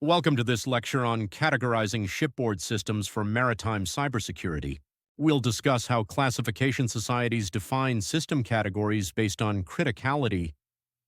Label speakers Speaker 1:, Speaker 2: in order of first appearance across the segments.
Speaker 1: Welcome to this lecture on categorizing shipboard systems for maritime cybersecurity. We'll discuss how classification societies define system categories based on criticality,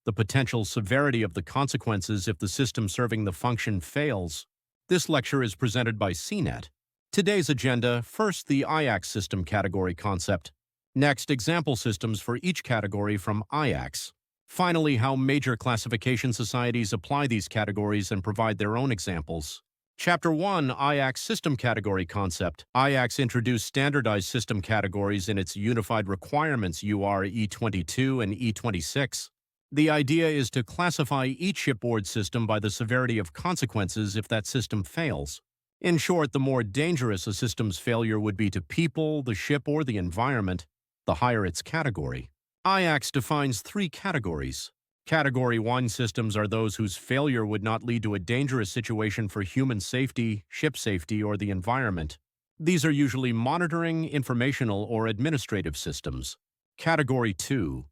Speaker 1: the potential severity of the consequences if the system serving the function fails. This lecture is presented by CNET. Today's agenda: first, the IACS system category concept. Next, example systems for each category from IACS. Finally, how major classification societies apply these categories and provide their own examples. Chapter 1, IACS System Category Concept. IACS introduced standardized system categories in its Unified Requirements UR E22 and E26. The idea is to classify each shipboard system by the severity of consequences if that system fails. In short, the more dangerous a system's failure would be to people, the ship, or the environment, the higher its category. IACS defines three categories. Category 1 systems are those whose failure would not lead to a dangerous situation for human safety, ship safety, or the environment. These are usually monitoring, informational, or administrative systems. Category 2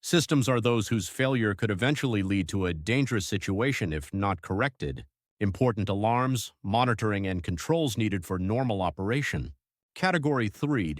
Speaker 1: systems are those whose failure could eventually lead to a dangerous situation if not corrected. Important alarms, monitoring, and controls needed for normal operation. Category 3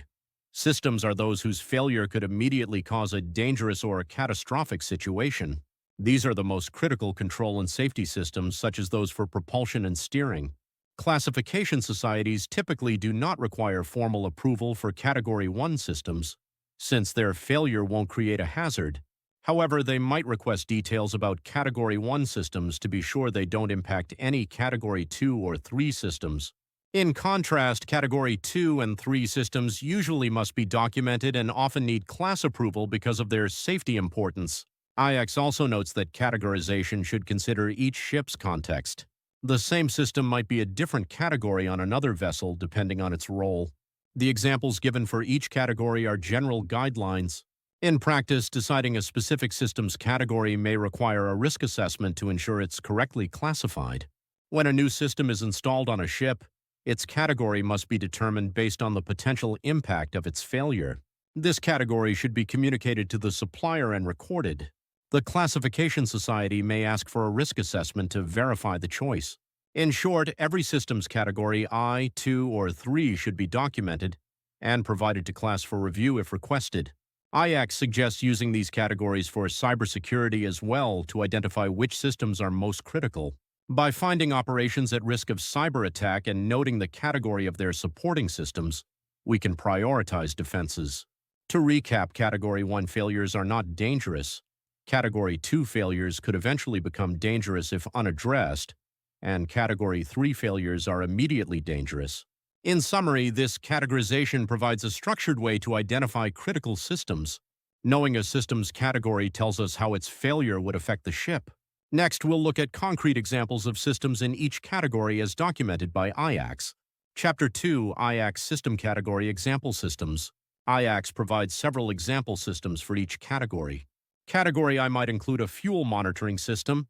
Speaker 1: systems are those whose failure could immediately cause a dangerous or a catastrophic situation. These are the most critical control and safety systems, such as those for propulsion and steering. Classification societies typically do not require formal approval for Category 1 systems, since their failure won't create a hazard. However, they might request details about Category 1 systems to be sure they don't impact any Category 2 or 3 systems. In contrast, Category 2 and 3 systems usually must be documented and often need class approval because of their safety importance. IACS also notes that categorization should consider each ship's context. The same system might be a different category on another vessel depending on its role. The examples given for each category are general guidelines. In practice, deciding a specific system's category may require a risk assessment to ensure it's correctly classified. When a new system is installed on a ship, its category must be determined based on the potential impact of its failure. This category should be communicated to the supplier and recorded. The classification society may ask for a risk assessment to verify the choice. In short, every system's category I, 2, or 3 should be documented and provided to class for review if requested. IACS suggests using these categories for cybersecurity as well to identify which systems are most critical. By finding operations at risk of cyber attack and noting the category of their supporting systems, we can prioritize defenses. To recap, Category 1 failures are not dangerous. Category 2 failures could eventually become dangerous if unaddressed, and Category 3 failures are immediately dangerous. In summary, this categorization provides a structured way to identify critical systems. Knowing a system's category tells us how its failure would affect the ship. Next, we'll look at concrete examples of systems in each category as documented by IACS. Chapter 2, IACS System Category Example Systems. IACS provides several example systems for each category. Category I might include a fuel monitoring system.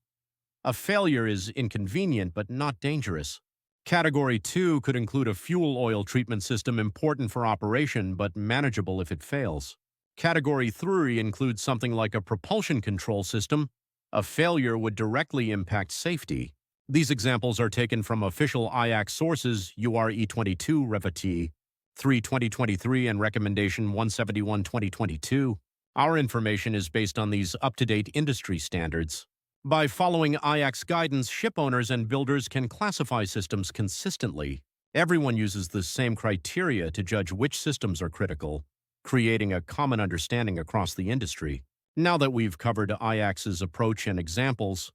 Speaker 1: A failure is inconvenient but not dangerous. Category 2 could include a fuel oil treatment system important for operation but manageable if it fails. Category 3 includes something like a propulsion control system. A failure would directly impact safety. These examples are taken from official IACS sources UR E22 Revati 3/2023 and Recommendation 171/2022. Our information is based on these up-to-date industry standards. By following IACS guidance, ship owners and builders can classify systems consistently. Everyone uses the same criteria to judge which systems are critical, creating a common understanding across the industry. Now that we've covered IACS's approach and examples,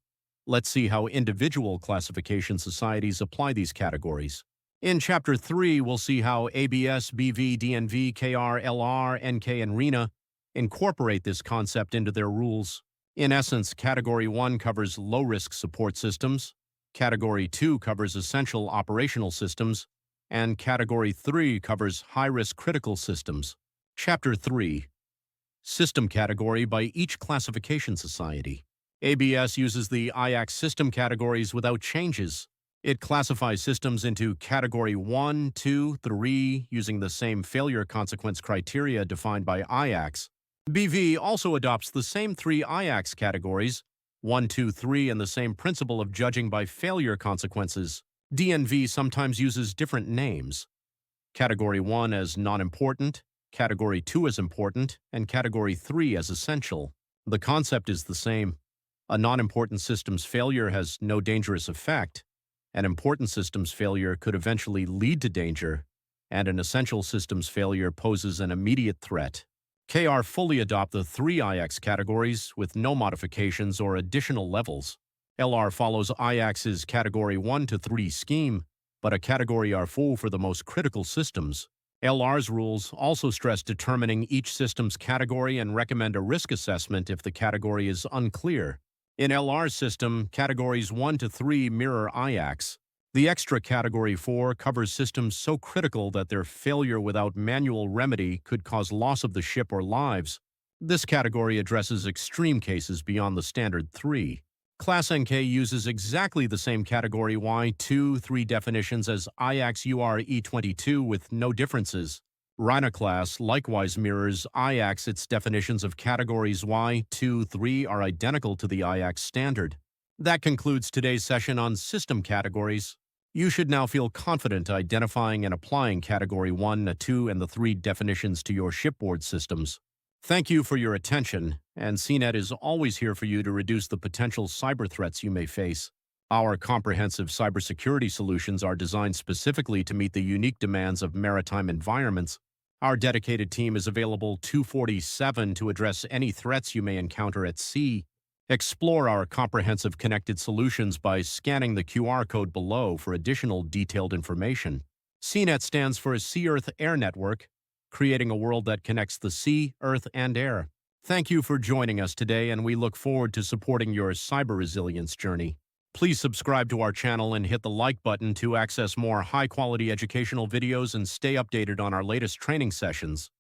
Speaker 1: let's see how individual classification societies apply these categories. In Chapter 3, we'll see how ABS, BV, DNV, KR, LR, NK, and RINA incorporate this concept into their rules. In essence, Category 1 covers low-risk support systems, Category 2 covers essential operational systems, and Category 3 covers high-risk critical systems. Chapter 3. System category by each classification society. ABS uses the IACS system categories without changes. It classifies systems into Category 1, 2, 3 using the same failure consequence criteria defined by IACS. BV also adopts the same three IACS categories 1, 2, 3, and the same principle of judging by failure consequences. DNV sometimes uses different names. Category 1 as non-important, Category 2 as important, and Category 3 as essential. The concept is the same. A non-important system's failure has no dangerous effect. An important system's failure could eventually lead to danger, and an essential system's failure poses an immediate threat. KR fully adopt the 3 IACS categories with no modifications or additional levels. LR follows IACS's Category 1 to 3 scheme, but a Category are full for the most critical systems. LR's rules also stress determining each system's category and recommend a risk assessment if the category is unclear. In LR's system, Categories 1 to 3 mirror IACS. The extra Category 4 covers systems so critical that their failure without manual remedy could cause loss of the ship or lives. This category addresses extreme cases beyond the standard 3. Class NK uses exactly the same Category Y2-3 definitions as IACS UR E22 with no differences. RINA class likewise mirrors IACS. Its definitions of categories Y2-3 are identical to the IACS standard. That concludes today's session on system categories. You should now feel confident identifying and applying Category 1, 2, and the 3 definitions to your shipboard systems. Thank you for your attention, and CNET is always here for you to reduce the potential cyber threats you may face. Our comprehensive cybersecurity solutions are designed specifically to meet the unique demands of maritime environments. Our dedicated team is available 24/7 to address any threats you may encounter at sea. Explore our comprehensive connected solutions by scanning the QR code below for additional detailed information. CNET stands for Sea Earth Air Network, creating a world that connects the sea, earth, and air. Thank you for joining us today, and we look forward to supporting your cyber resilience journey. Please subscribe to our channel and hit the like button to access more high-quality educational videos and stay updated on our latest training sessions.